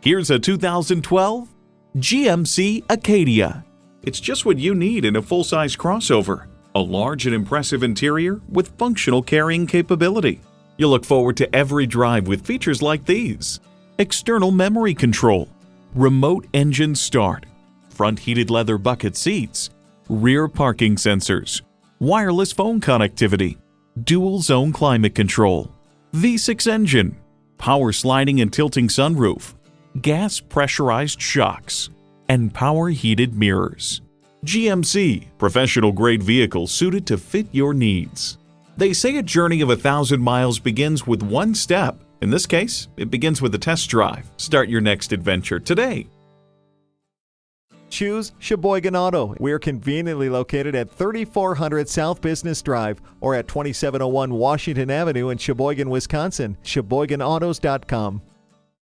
Here's a 2012 GMC Acadia. It's just what you need in a full-size crossover. A large and impressive interior with functional carrying capability. You'll look forward to every drive with features like these: external memory control, remote engine start, front heated leather bucket seats, rear parking sensors, wireless phone connectivity, dual zone climate control, V6 engine, power sliding and tilting sunroof, gas pressurized shocks, and power heated mirrors. GMC, professional grade vehicle suited to fit your needs. They say a journey of 1,000 miles begins with one step. In this case, it begins with a test drive. Start your next adventure today. Choose Sheboygan Auto. We're conveniently located at 3400 South Business Drive or at 2701 Washington Avenue in Sheboygan, Wisconsin. SheboyganAutos.com.